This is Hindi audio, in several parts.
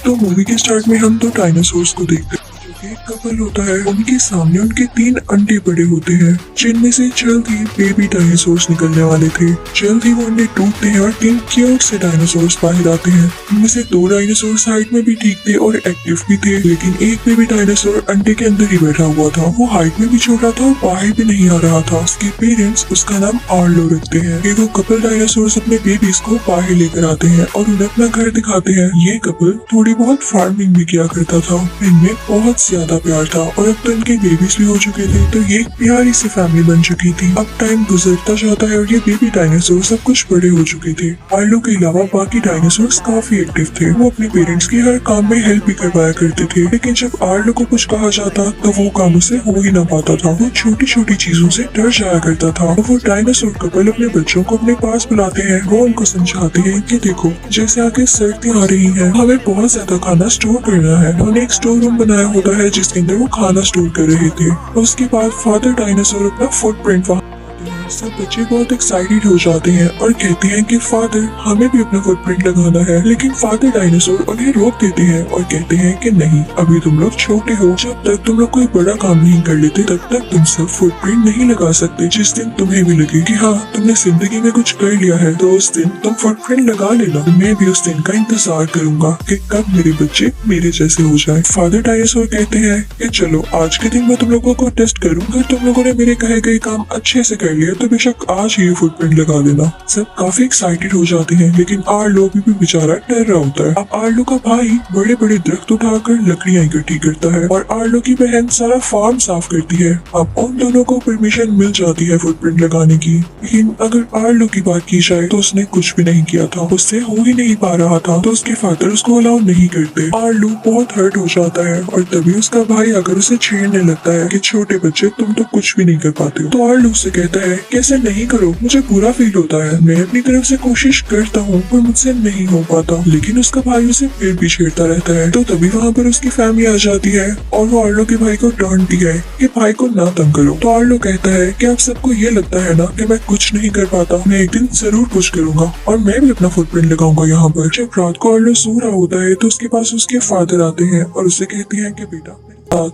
तो मूवी के स्टार्ट में हम तो डायनासोर्स को देखते हैं। एक कपल होता है, उनके सामने उनके 3 अंडे पड़े होते हैं, जिनमें से जल्द ही बेबी डायनासोर्स निकलने वाले थे। जल्द ही वो अंडे टूटते हैं और 3 क्यूट से डायनासोर्स बाहर आते हैं। उनमें से 2 डायनासोर्स हाइट में भी ठीक थे और एक्टिव भी थे, लेकिन एक बेबी डायनासोर अंडे के अंदर ही बैठा हुआ था। वो हाइट में भी छोटा था और बाहर भी नहीं आ रहा था। उसके पेरेंट्स उसका नाम आर्लो रखते हैं। ये वो कपल डायनासोर्स अपने बेबीज को बाहर लेकर आते हैं और उन्हें अपना घर दिखाते हैं। ये कपल थोड़ी बहुत फार्मिंग भी किया करता था। इनमें बहुत ज्यादा प्यार था और अब तो इनके बेबीज भी हो चुके थे, तो ये एक प्यारी सी फैमिली बन चुकी थी। अब टाइम गुजरता जाता है और ये बेबी डायनासोर सब कुछ बड़े हो चुके थे। आर्लो के अलावा बाकी डायनासोर्स काफी एक्टिव थे। वो अपने पेरेंट्स की हर काम में हेल्प भी करवाया करते थे, लेकिन जब आर्लो को कुछ कहा जाता तो वो काम उसे हो ही ना पाता था। वो छोटी छोटी चीजों से डर जाया करता था। वो डायनासोर कपल अपने बच्चों को अपने पास बुलाते हैं। वो उनको समझाते हैं कि देखो, जैसे आगे सर्दियाँ आ रही है, हमें बहुत ज्यादा खाना स्टोर करना है। उन्होंने एक स्टोर रूम बनाया होता है जिसके अंदर वो खाना स्टोर कर रहे थे। उसके बाद फादर डायनासोर अपना फुटप्रिंट वहाँ सब बच्चे बहुत एक्साइटेड हो जाते हैं और कहते हैं कि फादर, हमें भी अपना फुटप्रिंट लगाना है। लेकिन फादर डायनासोर उन्हें रोक देते हैं और कहते हैं कि नहीं, अभी तुम लोग छोटे हो, जब तक तुम लोग कोई बड़ा काम नहीं कर लेते तब तक तुम सब फुटप्रिंट नहीं लगा सकते। जिस दिन तुम्हें भी लगे कि हाँ, तुमने जिंदगी में कुछ कर लिया है, तो उस दिन तुम फुटप्रिंट लगा लेना। मैं भी उस दिन का इंतजार करूंगा कि कब मेरे बच्चे मेरे जैसे हो जाए। फादर डायनासोर कहते हैं कि चलो, आज के दिन मैं तुम लोगों को टेस्ट करूंगा। तुम लोगों ने मेरे कहे गए काम अच्छे से कर लिया तो बेशक आज ही फुटप्रिंट लगा देना। सब काफी एक्साइटेड हो जाते हैं, लेकिन आर्लो भी बेचारा डर रहा होता है। अब आर्लो का भाई बड़े बड़े दरख्त उठाकर लकड़ियां इकट्ठी करता है और आर्लो की बहन सारा फार्म साफ करती है। अब उन दोनों को परमिशन मिल जाती है फुटप्रिंट लगाने की, लेकिन अगर आर्लो की बात की जाए तो उसने कुछ भी नहीं किया था। उससे हो ही नहीं पा रहा था, तो उसके फादर उसको अलाउ नहीं करते। आर्लो बहुत हर्ट हो जाता है और तभी उसका भाई आकर उसे छेड़ने लगता है कि छोटे बच्चे, तुम तो कुछ भी नहीं कर पाते हो। तो आर्लो उससे कहता है कि ऐसे नहीं करो, मुझे बुरा फील होता है। मैं अपनी तरफ से कोशिश करता हूँ पर मुझसे नहीं हो पाता। लेकिन उसका भाई उसे फिर भी छेड़ता रहता है। तो तभी वहाँ पर उसकी फैमिली आ जाती है और वो आर्लो के भाई को डांटती है कि भाई को ना तंग करो। तो आर्लो कहता है कि आप सबको ये लगता है ना कि मैं कुछ नहीं कर पाता, मैं एक दिन जरूर कुछ करूंगा और मैं भी अपना फुटप्रिंट लगाऊंगा यहाँ पर। जब रात को आर्लो सो रहा होता है तो उसके पास उसके फादर आते हैं और उसे कहते हैं कि बेटा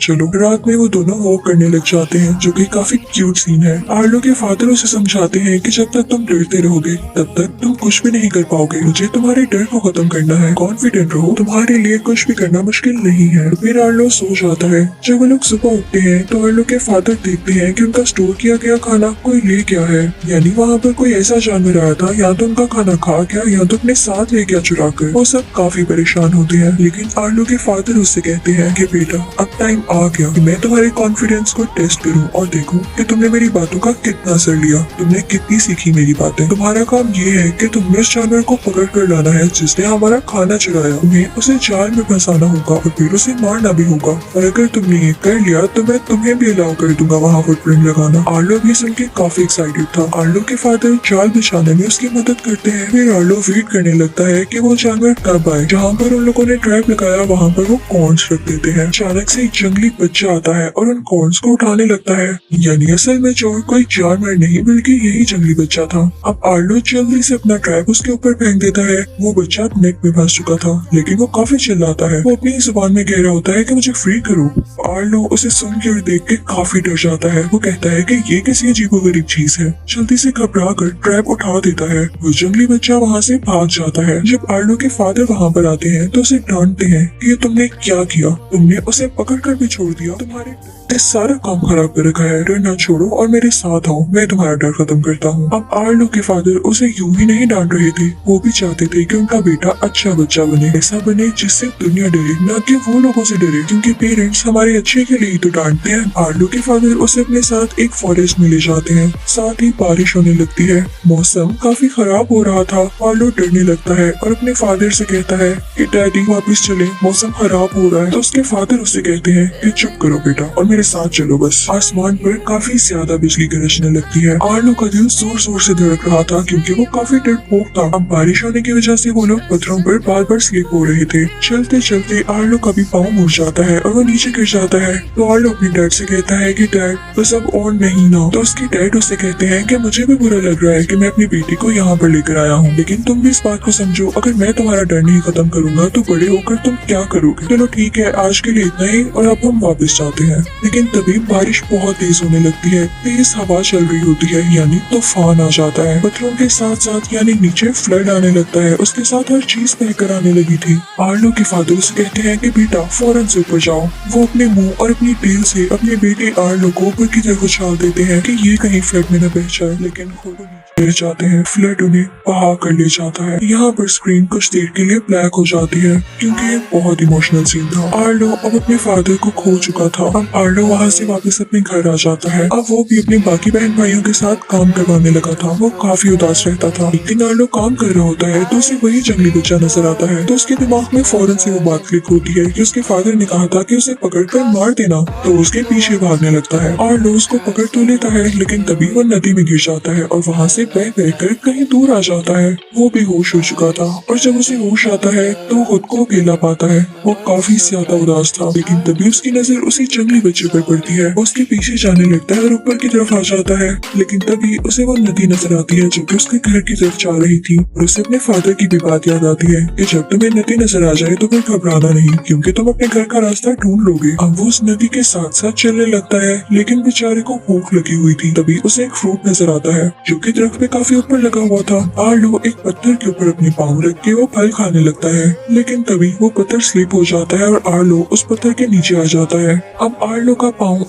चलो। रात में वो दोनों वॉक करने लग जाते हैं, जो कि काफी क्यूट सीन है। आर्लो के फादर उसे समझाते हैं कि जब तक तुम डरते रहोगे तब तक तुम कुछ भी नहीं कर पाओगे। मुझे तुम्हारे डर को खत्म करना है, कॉन्फिडेंट रहो, तुम्हारे लिए कुछ भी करना मुश्किल नहीं है। फिर आर्लो सो जाता है। जब वो लोग सुबह उठते हैं तो आर्लो के फादर देखते हैं कि उनका स्टोर किया गया खाना कोई ले गया है, यानी वहाँ पर कोई ऐसा जानवर आया था, या तो उनका खाना खा गया या तो अपने साथ ले गया चुरा कर। वो सब काफी परेशान होते हैं, लेकिन आर्लो के फादर उससे कहते हैं कि बेटा, अब टाइम आ गया कि मैं तुम्हारे कॉन्फिडेंस को टेस्ट करूं और देखूं कि तुमने मेरी बातों का कितना असर लिया, तुमने कितनी सीखी मेरी बातें। तुम्हारा काम ये है कि तुमने उस जानवर को पकड़ कर लाना है जिसने हमारा खाना चुराया। तुम्हें उसे जाल में फंसाना होगा और फिर उसे मारना भी होगा, और अगर तुमने ये कर लिया तो मैं तुम्हें भी अलाउ कर दूंगा वहाँ फुटप्रिंट लगाना। आर्लो भी सुन के काफी एक्साइटेड था। आर्लो के फादर जाल बिछाने में उसकी मदद करते हैं। फिर आर्लो वेट करने लगता है कि वो जानवर कब आए। जहाँ पर उन लोगों ने ट्रैप लगाया वहाँ पर वो कॉर्न्स रख देते हैं। अचानक से एक जंगली बच्चा आता है और उन कॉर्न्स को उठाने लगता है, यानी असल में चोर कोई जानवर नहीं बल्कि यही जंगली बच्चा था। अब आर्लो जल्दी से अपना ट्रैप उसके ऊपर फेंक देता है। वो बच्चा नेट में फंस चुका था, लेकिन वो काफी चिल्लाता है। वो अपनी जुबान में कह रहा होता है कि मुझे फ्री करो। आर्लो उसे सुन के और देख के काफी डर जाता है। वो कहता है कि ये कैसी अजीबोगरीब चीज है। जल्दी से घबरा कर ट्रैप उठा देता है। वो जंगली बच्चा वहाँ से भाग जाता है। जब आर्लो के फादर वहाँ पर आते हैं तो उसे डांटते हैं कि ये तुमने क्या किया, तुमने उसे पकड़ कर भी छोड़ दिया, तुम्हारे सारा काम खराब कर रखा है। डर ना छोड़ो और मेरे साथ आओ, मैं तुम्हारा डर खत्म करता हूँ। अब आर्लो के फादर उसे यूं ही नहीं डांट रहे थे, वो भी चाहते थे कि उनका बेटा अच्छा बच्चा बने, ऐसा बने जिससे दुनिया डरे, ना कि वो लोगों से डरे, क्योंकि पेरेंट्स हमारे अच्छे के लिए ही तो डांटते हैं। आर्लो के फादर उसे अपने साथ एक फॉरेस्ट में ले जाते हैं। साथ ही बारिश होने लगती है। मौसम काफी खराब हो रहा था। आर्लो डरने लगता है और अपने फादर से कहता है कि डैडी वापस चले, मौसम खराब हो रहा है। तो उसके फादर उससे कहते हैं कि चुप करो बेटा और मेरे साथ चलो बस। आसमान पर काफी ज्यादा बिजली गरजने लगती है। आर्लो का दिल जोर जोर से धड़क रहा था क्योंकि वो काफी डरपोक था। अब बारिश होने की वजह से वो लोग पत्थरों पर बार बार स्लिप हो रहे थे। चलते चलते आर्लो का भी पाँव मुड़ जाता है और वो नीचे गिर जाता है। तो आर्लो अपने डैड से कहता है कि डैड बस अब और नहीं ना। तो उसके डैड उससे कहते हैं कि मुझे भी बुरा लग रहा है कि मैं अपनी बेटी को यहाँ पर लेकर आया हूँ, लेकिन तुम भी इस बात को समझो, अगर मैं तुम्हारा डर नहीं खत्म करूंगा तो बड़े होकर तुम क्या करोगे। चलो ठीक है, आज के लिए इतना ही और अब हम वापस जाते हैं। लेकिन तभी बारिश बहुत तेज होने लगती है। तेज हवा चल रही होती है यानी तूफान आ जाता है। पत्थरों के साथ साथ यानी नीचे फ्लड आने लगता है। उसके साथ हर चीज बहकर आने लगी थी। आर्लो के फादर उसे कहते हैं कि बेटा फौरन से ऊपर जाओ। वो अपने मुंह और अपनी टेल से अपने बेटे आर्लो को ऊपर की तरफ उछाल देते हैं कि ये कहीं फ्लड में न बह जाए, लेकिन खुद गिर जाते हैं। फ्लड उन्हें बहा कर ले जाता है। यहाँ पर स्क्रीन कुछ देर के लिए ब्लैक हो जाती है क्योंकि ये बहुत इमोशनल सीन था। आर्लो अब अपने फादर को खो चुका था। अब आर्लो वहाँ से वापस अपने घर आ जाता है। अब वो भी अपने बाकी बहन भाइयों के साथ काम करवाने लगा था। वो काफी उदास रहता था। एक दिन आर्लो काम कर रहा होता है तो उसे वही जंगली बच्चा नजर आता है। तो उसके दिमाग में फौरन से वो बात क्लिक होती है कि उसके फादर ने कहा था कि उसे पकड़कर मार देना। तो उसके पीछे भागने लगता है। आर्लो उसको पकड़ तो लेता है लेकिन तभी वो नदी में गिर जाता है और वहाँ से बह कर कहीं दूर आ जाता है। वो भी होश हो चुका था और जब उसे होश आता है तो खुद को अकेला पाता है। वो काफी ज्यादा उदास था लेकिन तभी उसकी नजर उसी जंगली बच्चे पर पड़ती है। वो उसके पीछे जाने लगता है और ऊपर की तरफ आ जाता है, लेकिन तभी उसे वो नदी नजर आती है जो कि उसके घर की तरफ जा रही थी। और उसे अपने फादर की भी बात याद आती है कि जब तुम्हें नदी नजर आ जाए तो फिर घबराना नहीं क्योंकि तुम अपने घर का रास्ता ढूंढ लोगे। अब वो उस नदी के साथ साथ चलने लगता है लेकिन बेचारे को भूख लगी हुई थी। तभी उसे एक फ्रूट नजर आता है जो कि दरख्त पे काफी ऊपर लगा हुआ था। आर्लो एक पत्थर के ऊपर अपने पाँव रख के वो फल खाने लगता है, लेकिन तभी वो पत्थर स्लिप हो जाता है और आर्लो उस पत्थर के नीचे आ जाता है। अब आर्लो का पाँव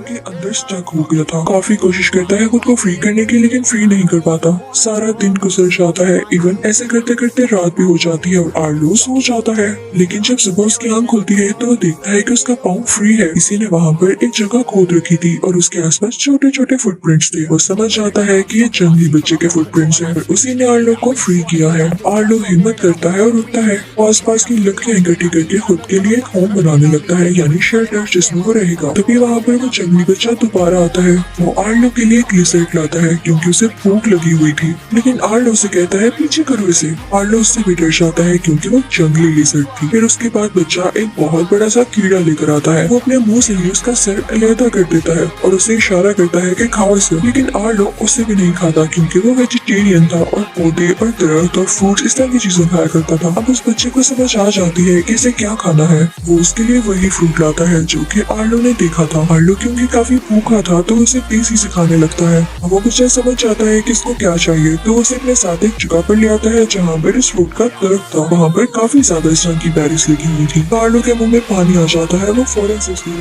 के अंदर स्टक हो गया था। काफी कोशिश करता है खुद को फ्री करने की लेकिन फ्री नहीं कर पाता। सारा दिन गुजर जाता है। इवन ऐसे करते करते रात भी हो जाती है और आर्लो सो जाता है। लेकिन जब सुबह उसकी आंख खुलती है तो वो देखता है कि उसका पाँव फ्री है। किसी ने वहाँ पर एक जगह खोद रखी थी और उसके आसपास छोटे छोटे फुटप्रिंट्स थे। वो समझ जाता है कि ये जंगली बच्चे के फुटप्रिंट्स हैं और उसी ने आर्लो को फ्री किया है। आर्लो हिम्मत करता है और उठता है। आसपास की लकड़ियां इकट्ठी करके खुद के लिए एक होम बनाने लगता है यानी शेल्टर जिसमें वो रहेगा। तभी वहाँ पर वो जंगली बच्चा दोबारा आता है। वो आर्लो के लिए एक लिजर्ड लाता है क्योंकि उसे भूख लगी हुई थी, लेकिन आर्लो से कहता है पीछे करो इसे। आर्लो उससे भी डर जाता है क्योंकि वो जंगली लिजर्ड थी। फिर उसके बाद बच्चा एक बहुत बड़ा सा कीड़ा लेकर आता है। वो अपने मुंह से ही उसका सर अलहदा कर देता है और उसे इशारा करता है कि खाओ इसे, लेकिन आर्लो उसे भी नहीं खाता क्योंकि वो वेजिटेरियन था और पौधे और दरख्त और फ्रूट्स इस तरह की चीजें खाया करता था। अब उस बच्चे को समझ आ जाती है कि इसे क्या खाना है। वो उसके लिए वही फ्रूट लाता है जो कि आर्लो ने देखा था। आर्लो क्योंकि काफी भूखा था तो उसे तेजी से खाने लगता है। वो बच्चा समझ जाता है कि इसको क्या चाहिए तो उसे अपने साथ एक जगह पर ले आता है जहाँ पर इस फ्रूट का दरख्त था। वहाँ पर काफी ज्यादा इस रंग की बेरीज लगी हुई थी। आर्लो के मुंह में पानी आ जाता है। वो फौरन से उसकी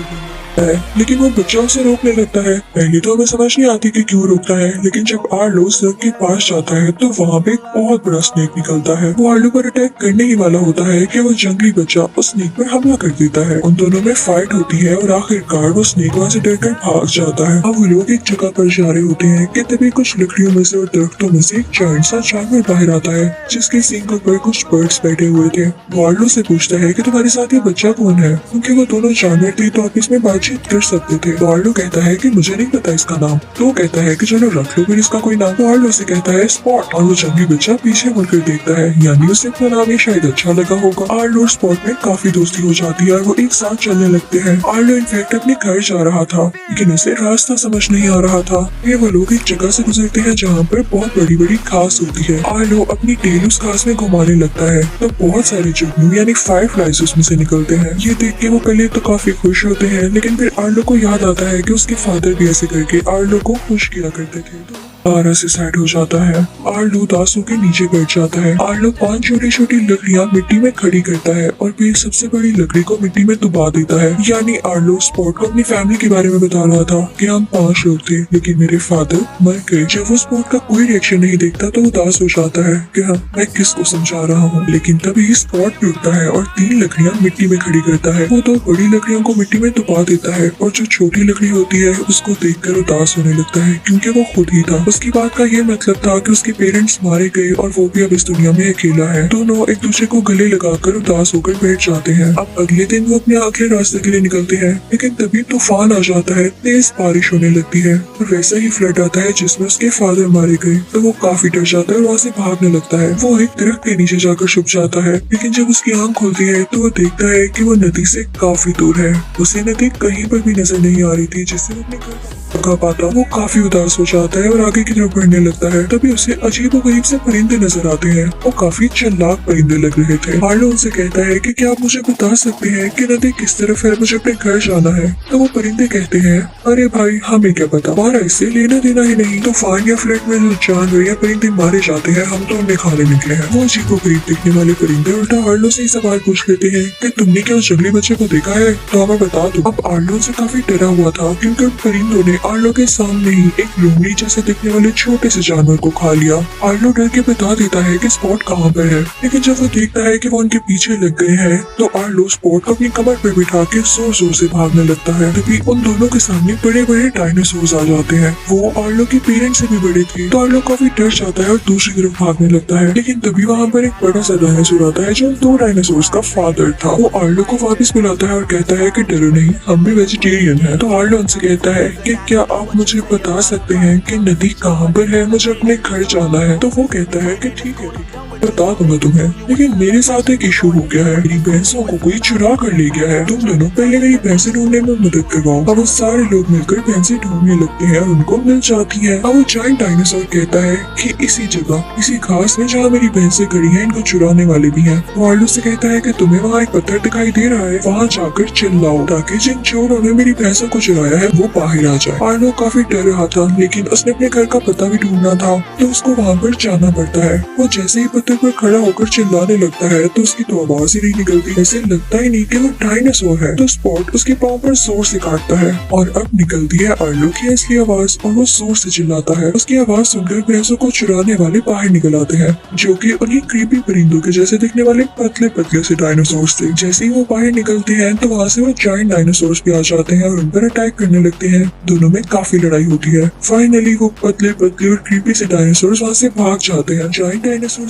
है लेकिन वो बच्चा उसे रोकने लगता है। पहले तो हमें समझ नहीं आती कि क्यों रोकता है, लेकिन जब आर्लो सड़क के पास जाता है तो वहाँ पे एक बहुत बड़ा स्नेक निकलता है। वो आर्लो पर अटैक करने ही वाला होता है कि वो जंगली बच्चा उस स्नेक पर हमला कर देता है। उन दोनों में फाइट होती है और आखिरकार वो स्नेक वहाँ से डरकर भाग जाता है। अब वो लोग एक जगह पर जा रहे होते हैं कि तभी कुछ लकड़ियों में से और दरख्तों में से एक जायंट सा जानवर बाहर आता है जिसके सींगों पर कुछ बर्ड्स बैठे हुए थे। वो आर्लो से पूछता है कि तुम्हारे साथ ये बच्चा कौन है, क्योंकि वो दोनों जानवर थे तो आप इसमें बातचीत कर सकते थे। तो आर्लो कहता है कि मुझे नहीं पता इसका नाम। तो वो कहता है कि चलो रख लो फिर इसका कोई नाम। तो आर्लो से कहता है स्पॉट और वो जंगली बच्चा पीछे मुड़कर देखता है यानी उसे अपना नाम ये शायद अच्छा लगा होगा। आर्लो और स्पॉट में काफी दोस्ती हो जाती है और वो एक साथ चलने लगते हैं। आर्लो इनफैक्ट अपने घर जा रहा था लेकिन उसे रास्ता समझ नहीं आ रहा था। फिर वो लोग एक जगह से गुजरते हैं जहाँ पर बहुत बड़ी बड़ी घास होती है। आर्लो अपनी टेल उस घास में घुमाने लगता है तो बहुत सारे जुगनू यानी फायरफ्लाइज उसमें से निकलते हैं। ये देख के वो पहले तो काफी खुश होते हैं लेकिन फिर आर्लो को याद आता है कि उसके फादर भी ऐसे करके आर्लो को खुश किया करते थे। तो आरा से साइड हो जाता है। आर्लो उदास होकर नीचे बैठ जाता है। आर्लो 5 छोटी छोटी लकड़ियां मिट्टी में खड़ी करता है और फिर सबसे बड़ी लकड़ी को मिट्टी में दबा देता है। यानी आर्लो स्पॉट को अपनी फैमिली के बारे में बता रहा था कि हम 5 लोग थे लेकिन मेरे फादर मर गए। जब वो स्पॉट का कोई रिएक्शन नहीं देखता तो उदास हो जाता है कि हाँ मैं किसको समझा रहा हूँ। लेकिन तभी स्पॉट भी उठता है और 3 लकड़ियां मिट्टी में खड़ी करता है। वो 2 बड़ी लकड़ियों को मिट्टी में दबा देता है और जो छोटी लकड़ी होती है उसको देखकर उदास होने लगता है क्योंकि वो खुद ही था। उसकी बात का ये मतलब था कि उसके पेरेंट्स मारे गए और वो भी अब इस दुनिया में अकेला है। दोनों एक दूसरे को गले लगाकर उदास होकर बैठ जाते हैं। अब अगले दिन वो अपने आखिरी रास्ते के लिए निकलते हैं, लेकिन तभी तूफान आ जाता है, तेज बारिश होने लगती है और वैसा ही फ्लड आता है जिसमें उसके फादर मारे गए। तो वो काफी डर जाता है और वहाँ से भागने लगता है। वो एक दरख्त के नीचे जाकर छुप जाता है, लेकिन जब उसकी आंख खुलती है तो वो देखता है कि वो नदी से काफी दूर है। उसे नदी कहीं पर भी नजर नहीं आ रही थी जिससे वो अपने घर पहुंच पाता। वो काफी उदास हो जाता है और आगे की तरफ बढ़ने लगता है। तभी उसे अजीब गरीब से परिंदे नजर आते हैं। वो काफी चालाक परिंदे लग रहे थे। आर्लो उनसे कहता है कि क्या आप मुझे बता सकते हैं कि नदी किस तरफ है, मुझे अपने घर जाना है। तो वो परिंदे कहते हैं, अरे भाई हमें क्या पता, हमारा इससे लेना देना ही नहीं। तूफान या फ्लड में जो जानवर या परिंदे मारे जाते हैं हम तो उन्हें खाने निकले हैं। वो अजीब गरीब दिखने वाले परिंदे उल्टा आर्लो से ही सवाल पूछ लेते हैं कि तुमने क्या उस जंगली बच्चे को देखा है, तो हमें बता दो। अब आर्लो से काफी डरा हुआ था क्योंकि उन परिंदों ने आर्लो के सामने ही एक लोमड़ी जैसे दिखने वाले छोटे से जानवर को खा लिया। आर्लो डर के बता देता है कि स्पॉट कहाँ पर है, लेकिन जब वो देखता है कि वो उनके पीछे लग गए हैं तो आर्लो स्पॉट को अपनी कमर पर बिठा के जोर जोर से भागने लगता है। तभी उन दोनों के सामने बड़े बड़े डायनासोर्स आ जाते हैं। वो आर्लो के पेरेंट्स से भी बड़े थे, तो आर्लो काफी डर जाता है और दूसरी तरफ भागने लगता है। लेकिन तभी वहाँ पर एक बड़ा सा डायनासोर आता है जो दो डायनासोर्स का फादर था। वो आर्लो को वापस बुलाता है और कहता है कि डरो नहीं, हम भी वेजिटेरियन हैं। तो आर्लो उनसे कहता है कि क्या आप मुझे बता सकते हैं कि नदी कहाँ पर है, मुझे अपने घर जाना है। तो वो कहता है कि ठीक है बता दूंगा तुम्हें, लेकिन मेरे साथ एक इशू हो गया है। मेरी भैंसों को कोई चुरा कर ले गया है। तुम दोनों पहले मेरी भैंसें ढूंढने में मदद करवाओ। अब वो सारे लोग मिलकर भैंसें ढूंढने लगते हैं और उनको मिल जाती है। अब वो जायंट डायनासोर कहता है कि इसी जगह इसी घास में जहाँ मेरी भैंसें खड़ी हैं इनको चुराने वाले भी हैं। वो आर्लो से कहता है कि तुम्हें वहाँ एक पत्थर दिखाई दे रहा है, वहाँ जाकर चिल्लाओ ताकि जिन चोरों ने मेरी भैंसों को चुराया है वो बाहर आ जाए। आर्लो काफी डर रहा था, लेकिन उसने अपने घर का पता भी ढूंढना था, तो उसको वहाँ पर जाना पड़ता है। वो जैसे ही पत्थर पर खड़ा होकर चिल्लाने लगता है तो उसकी तो आवाज ही नहीं निकलती। ऐसे लगता ही नहीं कि वो डायनासोर है। तो स्पॉट उसके पाँव पर जोर से काटता है और अब निकलती है आर्लो की असली आवाज और वो जोर से चिल्लाता है। उसकी आवाज सुनकर भैंसों को चुराने वाले बाहर निकल आते हैं, जो कि उन्हीं क्रीपी परिंदों के जैसे दिखने वाले पतले पतले से डायनासोर थे। जैसे ही वो बाहर निकलते हैं तो वहाँ से वो जायंट डायनासोर भी आ जाते हैं और उन पर अटैक करने लगते हैं। दोनों में काफी लड़ाई होती है। फाइनली वो पतले पतले और क्रीपी से डायनासोर वहाँ से भाग जाते हैं। जायंट डायनासोर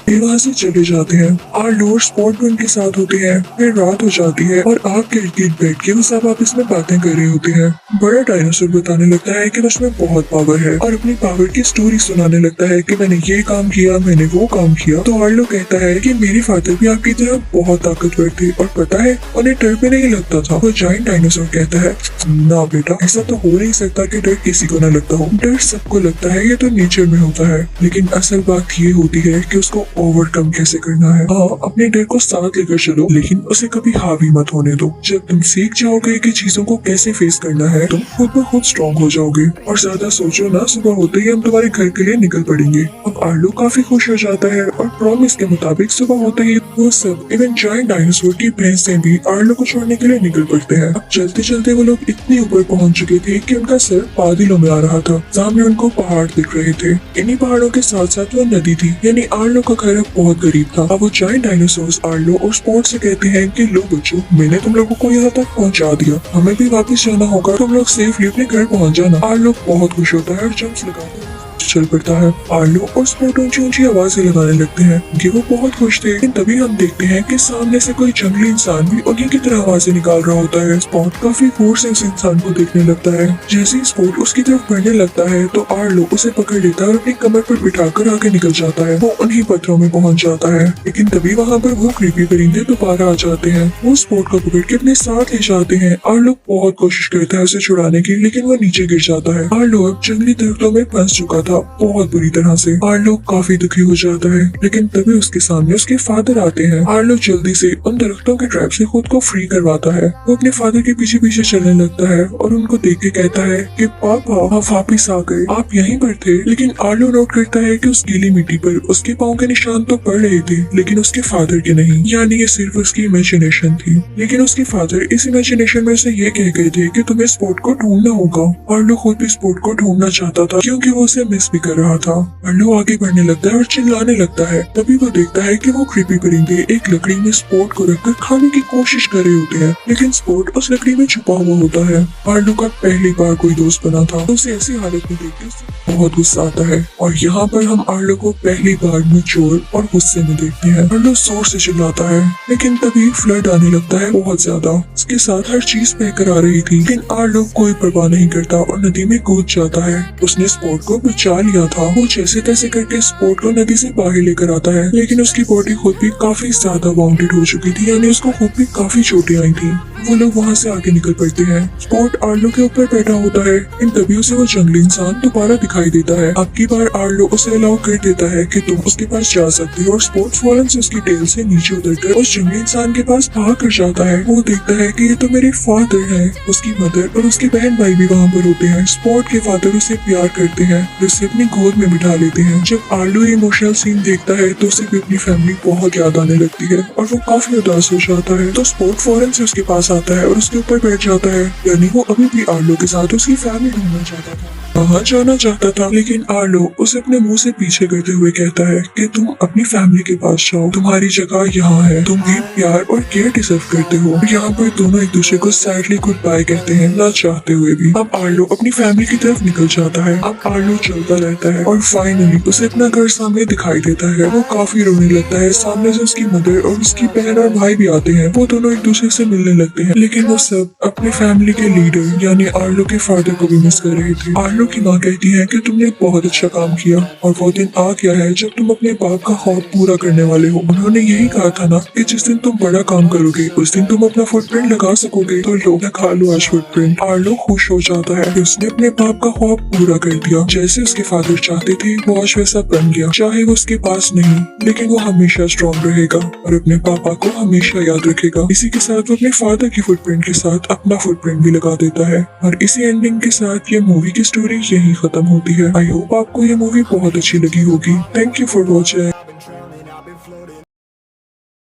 अपनी वहाँ से चले जाते हैं। आर्लो और स्पॉट भी उनके साथ होते हैं। फिर रात हो जाती है और आग के इर्द गिर्द बैठ के वो सब आपस में बातें कर रहे होते हैं। बड़ा डायनासोर बताने लगता है कि उसमें बहुत पावर है और अपनी पावर की स्टोरी सुनाने लगता है कि मैंने ये काम किया, मैंने वो काम किया। तो आर्लो कहता है कि मेरे फादर भी आपकी तरह बहुत ताकतवर थे और पता है उन्हें डर भी नहीं लगता था। वो जायंट डायनासोर कहता है ना बेटा, ऐसा तो हो नहीं सकता कि डर किसी को न लगता हो। डर सबको लगता है, ये तो नेचर में होता है, लेकिन असल बात ये होती है कि उसको ओवरकम कैसे करना है। हाँ, अपने डर को साथ लेकर चलो, लेकिन उसे कभी हावी मत होने दो। जब तुम सीख जाओगे कि चीजों को कैसे फेस करना है, तुम खुद ब खुद स्ट्रॉन्ग हो जाओगे। और ज्यादा सोचो ना, सुबह होते ही हम तुम्हारे घर के लिए निकल पड़ेंगे। अब आर्लो काफी खुश हो जाता है और प्रॉमिस के मुताबिक सुबह होते ही वो सब इवन जायंट डायनासोर की भैंसें भी आर्लो को छोड़ने के लिए निकल पड़ते हैं। अब चलते चलते वो लोग इतनी ऊपर पहुंच चुके थे कि उनका सर बादलों में आ रहा था। सामने उनको पहाड़ दिख रहे थे। इन्हीं पहाड़ों के साथ साथ वो नदी थी, यानी आर्लो का घर बहुत करीब था। अब वो जायंट डायनासोर्स आर्लो और स्पॉट से कहते हैं कि लो बच्चों, मैंने तुम लोगों को यहाँ तक पहुँचा दिया, हमें भी वापस जाना होगा, तुम लोग सेफली अपने घर पहुँच जाना। आर्लो बहुत खुश होता है और जंप्स लगाता है, चल पड़ता है। आर्लो और स्पॉट ऊंची ऊंची आवाजें लगाने लगते हैं कि वो बहुत खुश थे। लेकिन तभी हम देखते हैं कि सामने से कोई जंगली इंसान भी उन्हीं की तरह आवाजें निकाल रहा होता है। स्पॉट काफी गौर से उस इंसान को देखने लगता है। जैसे ही स्पॉट उसकी तरफ बढ़ने लगता है तो आर्लो उसे पकड़ लेता है और अपनी कमर पर बिठाकर आगे निकल जाता है। वो उन्हीं पत्थरों में पहुंच जाता है, लेकिन तभी वहाँ पर वो क्रीपी परिंदे दोबारा आ जाते हैं। वो स्पॉट को पकड़ के अपने साथ ले जाते हैं। आर्लो बहुत कोशिश करता है उसे छुड़ाने की, लेकिन वो नीचे गिर जाता है। आर्लो अब जंगली दरख्तों में फंस चुका था बहुत बुरी तरह से। आर्लो काफी दुखी हो जाता है, लेकिन तभी उसके सामने उसके फादर आते हैं। आर्लो जल्दी से उन दरख्तों के ट्रैप से खुद को फ्री करवाता है। वो अपने फादर के पीछे पीछे चलने लगता है और उनको देख के कहता है कि पापा आप वापिस आ गए, आप यहीं पर थे। लेकिन आर्लो नोट करता है कि उस गीली मिट्टी पर उसके पाँव के निशान तो पड़ रहे थे, लेकिन उसके फादर के नहीं, यानी ये सिर्फ उसकी इमेजिनेशन थी। लेकिन उसके फादर इस इमेजिनेशन में उसे ये कह गए थे कि तुम्हें स्पॉट को ढूंढना होगा। आर्लो खुद भी स्पॉट को ढूंढना चाहता था क्योंकि वो उसे मिस भी कर रहा था। आर्लो आगे बढ़ने लगता है और चिल्लाने लगता है। तभी वो देखता है कि वो क्रीपी परिंदे एक लकड़ी में स्पोर्ट को रखकर खाने की कोशिश कर रहे होते हैं, लेकिन स्पोर्ट उस लकड़ी में छुपा हुआ होता है। आर्लो का पहली बार कोई दोस्त बना था, तो उसे ऐसी हालत में देखकर उसे बहुत गुस्सा आता है। और यहाँ पर हम आर्लो को पहली बार मैच्योर और गुस्से में देखते हैं। आर्लो जोर से चिल्लाता है, लेकिन तभी फ्लड आने लगता है बहुत ज्यादा। उसके साथ हर चीज बहकर आ रही थी, लेकिन आर्लो कोई परवाह नहीं करता और नदी में कूद जाता है। उसने स्पोर्ट को बचा लिया था। वो जैसे तैसे करके स्पोर्ट को नदी से बाहर लेकर आता है, लेकिन उसकी बॉडी खुद भी काफी ज्यादा वाउंडेड हो चुकी थी, यानी उसको खुद भी काफी चोटें आई थी। वो लोग वहाँ से आगे निकल पड़ते हैं। स्पोर्ट आर्लो के ऊपर बैठा होता है। इन तभी उसे वो जंगली इंसान दोबारा दिखाई देता है। अब की बार आर्लो उसे अलाउ कर देता है कि तुम उसके पास जा सकते हो, और स्पोर्ट फौरन से उसकी टेल से नीचे उतरकर उस जंगली इंसान के पास भाग कर जाता है। वो देखता है कि ये तो मेरे फादर हैं। उसकी मदर और उसके बहन भाई भी वहाँ पर होते हैं। स्पोर्ट के फादर उसे प्यार करते हैं, उसे अपनी गोद में बिठा लेते हैं। जब आर्लो इमोशनल सीन देखता है तो उसे भी अपनी फैमिली बहुत याद आने लगती है और वो काफी उदास हो जाता है। तो स्पोर्ट फौरन से उसके पास आता है और उसके ऊपर बैठ जाता है, यानी वो अभी भी आर्लो के साथ उसकी फैमिली ढूंढना चाहता था, वहाँ जाना चाहता था। लेकिन आर्लो उसे अपने मुंह से पीछे करते हुए कहता है कि तुम अपनी फैमिली के पास जाओ, तुम्हारी जगह यहाँ है, तुम भी प्यार और केयर डिजर्व करते हो। यहाँ पर दोनों एक दूसरे को सैडली गुड बाय कहते हैं, ना चाहते हुए भी। अब आर्लो अपनी फैमिली की तरफ निकल जाता है। अब आर्लो चलता रहता है और फाइनली उसे अपना घर सामने दिखाई देता है। वो काफी रोने लगता है। सामने से उसकी मदर और उसकी बहन और भाई भी आते हैं। वो दोनों एक दूसरे से मिलने लगते हैं, लेकिन वो सब अपने फैमिली के लीडर यानी आर्लो के फादर को भी मिस कर रहे थे। आर्लो की माँ कहती है कि तुमने बहुत अच्छा काम किया और वो दिन आ गया है जब तुम अपने बाप का ख्वाब पूरा करने वाले हो। उन्होंने यही कहा था ना कि जिस दिन तुम बड़ा काम करोगे उस दिन तुम अपना फुटप्रिंट लगा सकोगे, तो लो लगा लो आज फुटप्रिंट। आर्लो खुश हो जाता है कि उसने अपने बाप का ख्वाब पूरा कर दिया। जैसे उसके फादर चाहते थे वो आज वैसा बन गया। चाहे वो उसके पास नहीं, लेकिन वो हमेशा स्ट्रॉन्ग रहेगा और अपने पापा को हमेशा याद रखेगा। इसी के साथ वो अपने फादर की फुटप्रिंट के साथ अपना फुटप्रिंट भी लगा देता है। और इसी एंडिंग के साथ ये मूवी की स्टोरी यही खत्म होती है। आई होप आपको ये मूवी बहुत अच्छी लगी होगी। Thank you for watching.